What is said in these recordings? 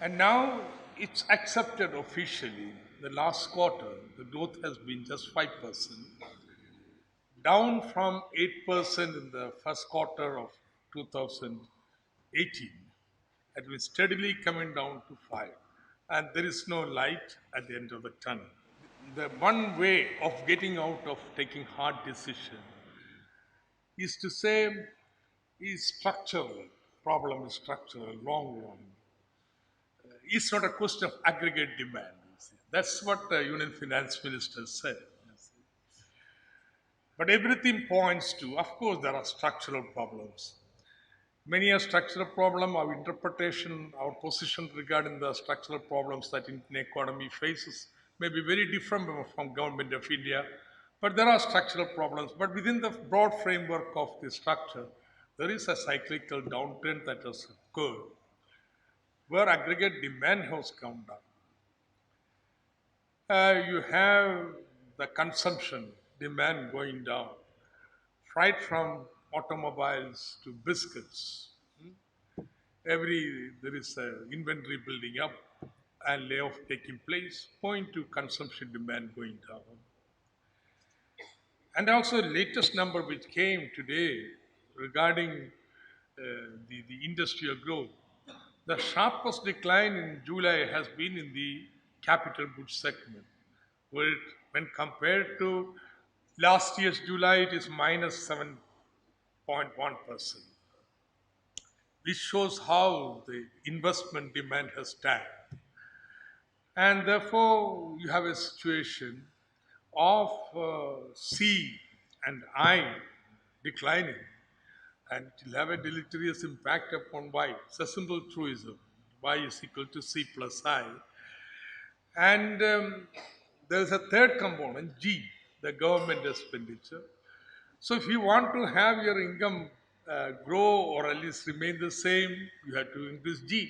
And now it's accepted officially. The last quarter, the growth has been just 5%, down from 8% in the first quarter of 2018. It was steadily coming down to 5. And there is no light at the end of the tunnel. The one way of getting out of taking hard decision is to say is structural. Problem is structural, long run. It's not a question of aggregate demand. You see. That's what the Union Finance Minister said. You see. But everything points to, of course, there are structural problems. Many a structural problem, our interpretation, our position regarding the structural problems that Indian economy faces may be very different from Government of India. But there are structural problems. But within the broad framework of the structure, there is a cyclical downtrend that has occurred where aggregate demand has come down. You have the consumption demand going down, right from automobiles to biscuits. There is a inventory building up and layoff taking place, point to consumption demand going down. And also latest number which came today regarding the industrial growth. The sharpest decline in July has been in the capital goods segment, where when compared to last year's July, it is minus 7.1%, which shows how the investment demand has tanked. And therefore, you have a situation of C and I declining, and it will have a deleterious impact upon Y. It's a simple truism. Y is equal to C plus I. And there is a third component, G, the government expenditure. So if you want to have your income grow or at least remain the same, you have to increase G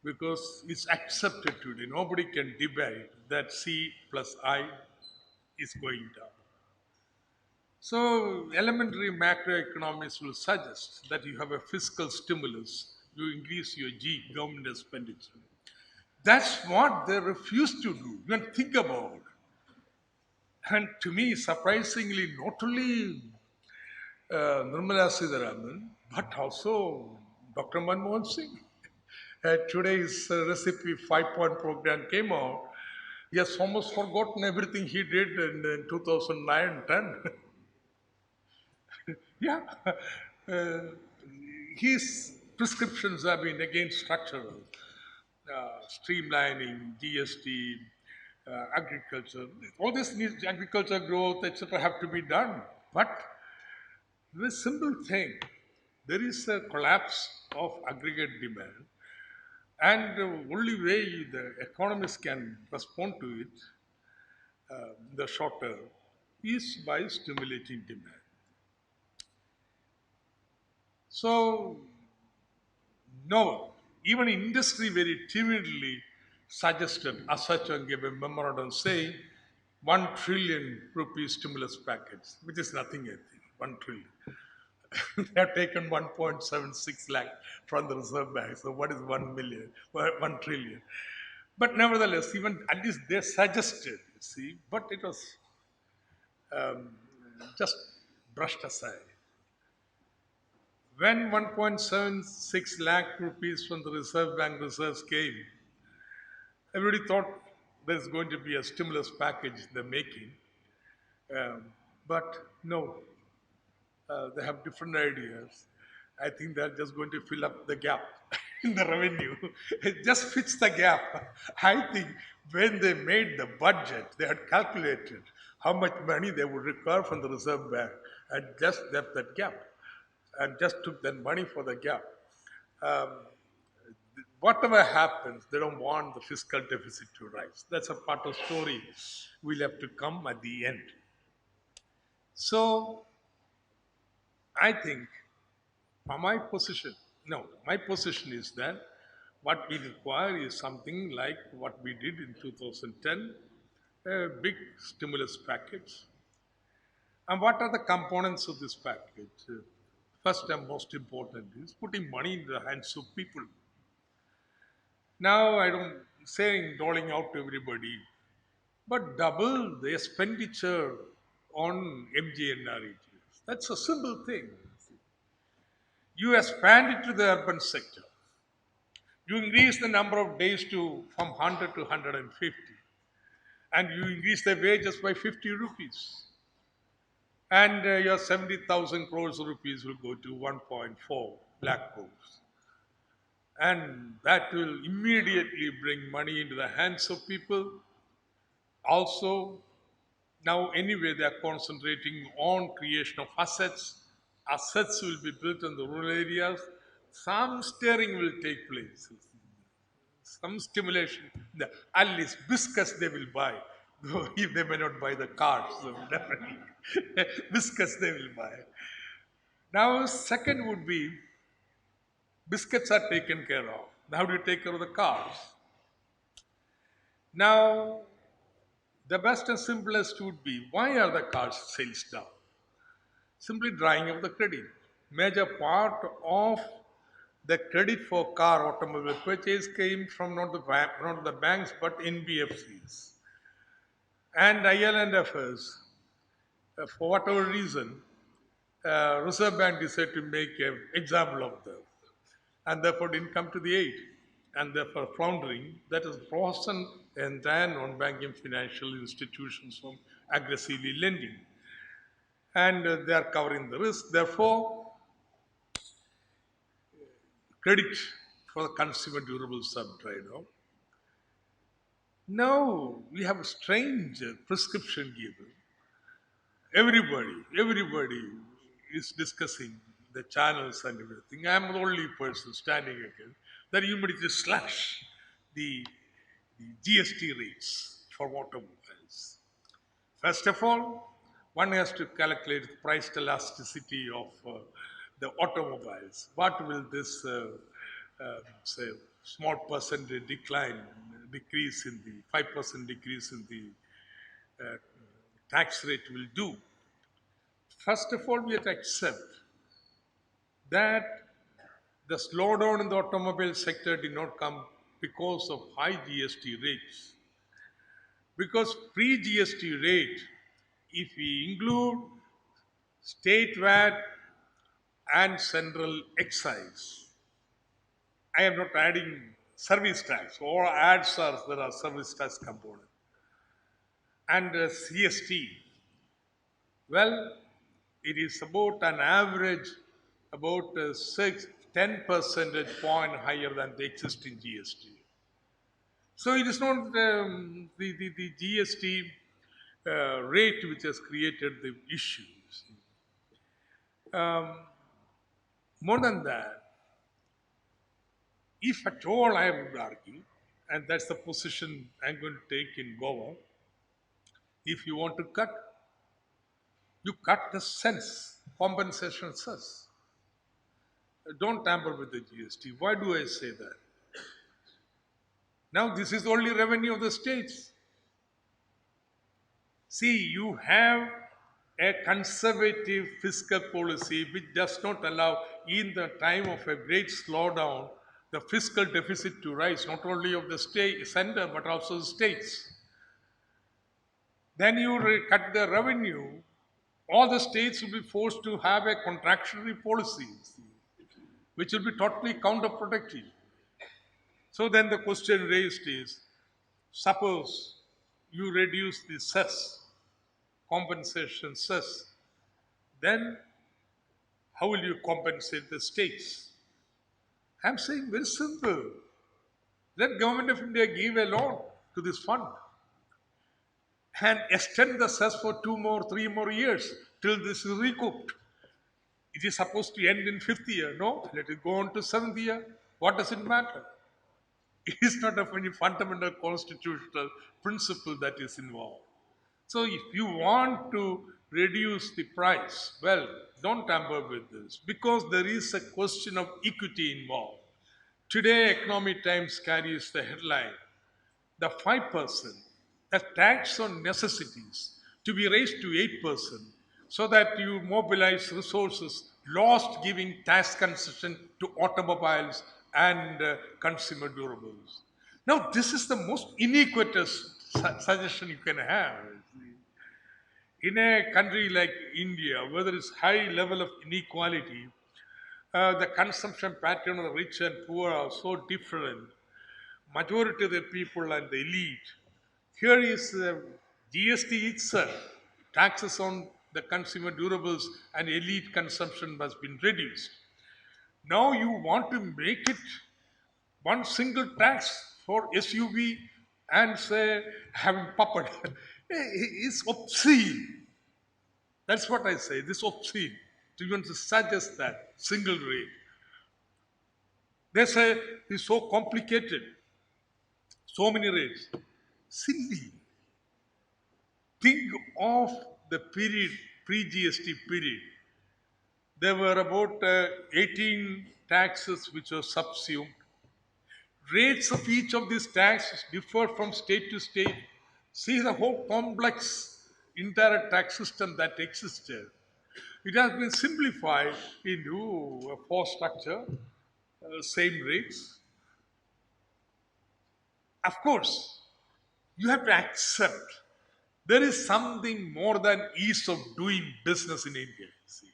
because it's accepted today. Nobody can debate that C plus I is going down. So elementary macroeconomics will suggest that you have a fiscal stimulus, you increase your G, government expenditure. That's what they refuse to do. Even think about. And to me, surprisingly, not only Nirmala Sitharaman, but also Dr. Manmohan Singh. Today's recipe 5-point program came out. He has almost forgotten everything he did in 2009-10. Yeah. Uh, his prescriptions have been again structural, streamlining, GST, agriculture. All this needs agriculture growth, etc., have to be done. But the simple thing, there is a collapse of aggregate demand, and the only way the economists can respond to it in the short term is by stimulating demand. So, no, even industry very timidly suggested, as such, and gave a memorandum saying 1 trillion rupees stimulus package, which is nothing, I think, 1 trillion. They have taken 1.76 lakh from the Reserve Bank. So what is 1 million, 1 trillion? But nevertheless, even at least they suggested, you see, but it was um, just brushed aside. When 1.76 lakh rupees from the Reserve Bank reserves came, everybody thought there's going to be a stimulus package they're making. But no, they have different ideas. I think they're just going to fill up the gap in the revenue. It just fits the gap. I think when they made the budget, they had calculated how much money they would require from the Reserve Bank and just left that gap and just took that money for the gap. Um, Whatever happens, they don't want the fiscal deficit to rise. That's a part of the story will have to come at the end. So I think from my position, no, my position is that what we require is something like what we did in 2010, big stimulus package. And what are the components of this package? First and most important is putting money in the hands of people. Now, I don't saying doling out to everybody, but double the expenditure on MGNREGs. That's a simple thing. You expand it to the urban sector. You increase the number of days to from 100 to 150, and you increase the wages by 50 rupees. And your 70,000 crores rupees will go to 1.4 lakh crores. And that will immediately bring money into the hands of people. Also, now anyway, they are concentrating on creation of assets. Assets will be built in the rural areas. Some steering will take place. Some stimulation. At least biscuits they will buy. Though if they may not buy the cars, so definitely biscuits they will buy. Now, second would be biscuits are taken care of. How do you take care of the cars? Now, the best and simplest would be why are the cars sales down? Simply drying up the credit. Major part of the credit for car automobile purchase came from not the banks but NBFCs and IL&FS. For whatever reason, Reserve Bank decided to make an example of them, and therefore didn't come to the aid, and therefore floundering. That is frozen and then on banking financial institutions from aggressively lending, and they are covering the risk. Therefore, credit for the consumer durables have dried up. Now we have a strange prescription given. Everybody is discussing the channels and everything. I am the only person standing again. That you immediately slash the, the GST rates for automobiles. First of all, one has to calculate the price elasticity of the automobiles. What will this, say, small percentage decrease in the 5% decrease in the tax rate will do? First of all, we have to accept that the slowdown in the automobile sector did not come because of high GST rates. Because pre-GST rate, if we include state VAT and central excise, I am not adding service tax. All adds are there are service tax component and CST. Well, it is about an average about 10 percentage point higher than the existing GST. So it is not the GST rate which has created the issues. Um, More than that, if at all I would argue, and that's the position I'm going to take in Goa, if you want to cut, you cut the cess, compensation cess. Don't tamper with the GST. Why do I say that? Now, this is only revenue of the states. See, you have a conservative fiscal policy which does not allow, in the time of a great slowdown, the fiscal deficit to rise, not only of the state center but also the states. Then you cut the revenue, all the states will be forced to have a contractionary policy, which will be totally counterproductive. So then the question raised is, suppose you reduce the cess, compensation cess, then how will you compensate the states? I'm saying very simple. Let Government of India give a loan to this fund and extend the cess for 3 more years till this is recouped. It is supposed to end in fifth year. No, let it go on to seventh year. What does it matter? It is not of any fundamental constitutional principle that is involved. So if you want to reduce the price, well, don't tamper with this because there is a question of equity involved. Today, Economic Times carries the headline, the 5%, a tax on necessities to be raised to 8% so that you mobilize resources lost giving tax concession to automobiles and consumer durables. Now, this is the most iniquitous suggestion you can have. In a country like India, where there is high level of inequality, the consumption pattern of the rich and poor are so different. Majority of the people and the elite. Here is GST itself. Taxes on the consumer durables and elite consumption has been reduced. Now you want to make it one single tax for SUV and say having puppet. It's obscene. That's what I say. This obscene to even to suggest that single rate. They say it's so complicated, so many rates. Silly. Think of the period, pre-GST period. There were about 18 taxes which were subsumed. Rates of each of these taxes differ from state to state. See the whole complex indirect tax system that existed. It has been simplified into a four structure, same rates. Of course, you have to accept there is something more than ease of doing business in India. See,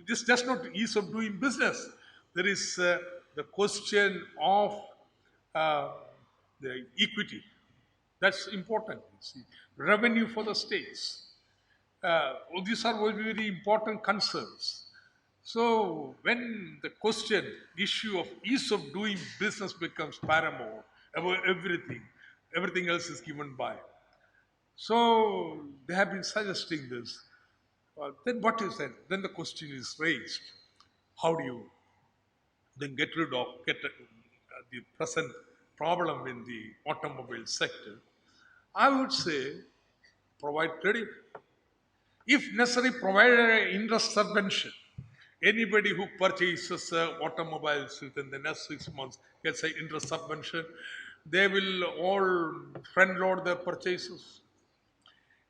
this does not ease of doing business. There is the question of uh, the equity. That's important. See, revenue for the states. All these are very, very important concerns. So when the question, issue of ease of doing business becomes paramount about everything, everything else is given by. So they have been suggesting this. Then what is that? Then the question is raised. How do you then get the present problem in the automobile sector? I would say provide credit. If necessary, provide an interest subvention. Anybody who purchases automobiles within the next 6 months gets an interest subvention. They will all front load their purchases.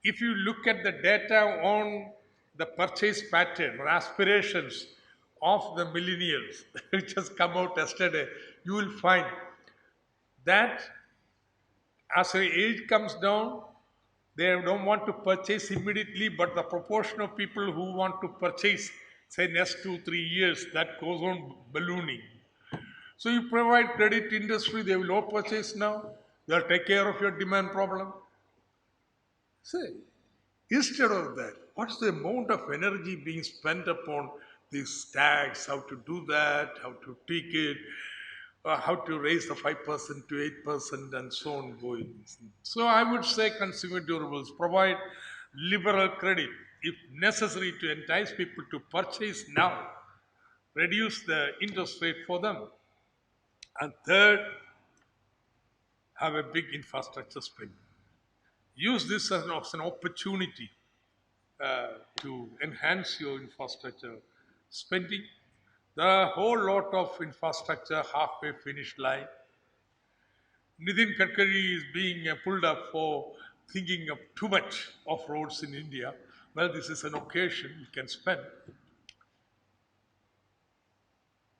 If you look at the data on the purchase pattern or aspirations of the millennials, which has come out yesterday, you will find that as the age comes down, they don't want to purchase immediately, but the proportion of people who want to purchase, say, next 2 3 years, that goes on ballooning. So you provide credit to industry, they will all purchase now. They'll take care of your demand problem. See, instead of that, what's the amount of energy being spent upon these tags, how to do that, how to tweak it, how to raise the 5% to 8% and so on going. So I would say consumer durables provide liberal credit if necessary to entice people to purchase now, reduce the interest rate for them. And third, have a big infrastructure spend. Use this as an opportunity to enhance your infrastructure spending. There are a whole lot of infrastructure halfway finished line. Nitin Gadkari is being pulled up for thinking of too much of roads in India. Well, this is an occasion you can spend.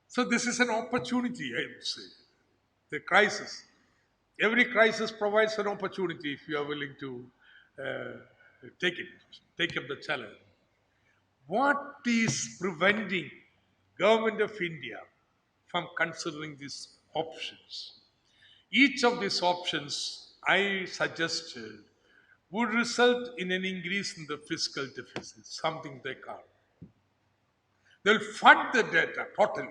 So this is an opportunity, I would say. The crisis. Every crisis provides an opportunity if you are willing to take it, take up the challenge. What is preventing government of India from considering these options? Each of these options I suggested would result in an increase in the fiscal deficit, something they can't. They'll fund the data totally,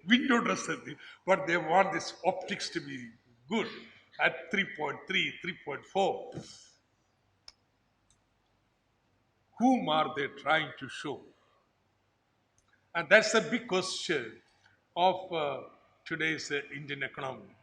window dressing, but they want this optics to be good at 3.3, 3.4. Whom are they trying to show? And that's a big question of today's Indian economy.